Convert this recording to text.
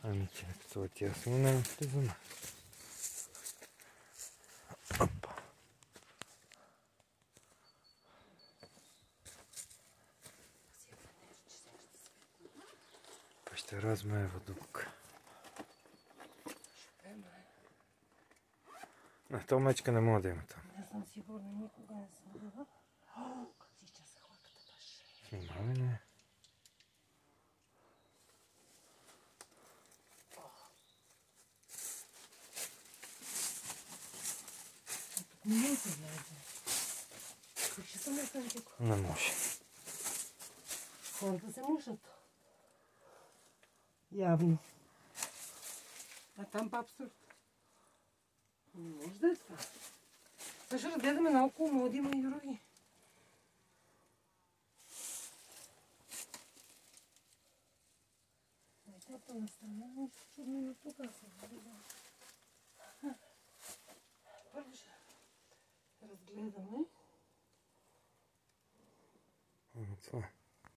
Ами че това тясно не влизаме. Опа. Па ще размева дупка. На то мечка не мога да има там. Не съм сигурна, никога не съм била. Как си изчаса хлапката баш. Снимаме не. Не може да влезе. Как ще съм лекантико? Не може. Хората се мушат. Явно. А там по абсурд. Не може да е това. Сега ще разгледаме наоколо, може да има и други. Дайте на страна, нищо чудно на тук се видя. Първо ще разгледаме. Това е.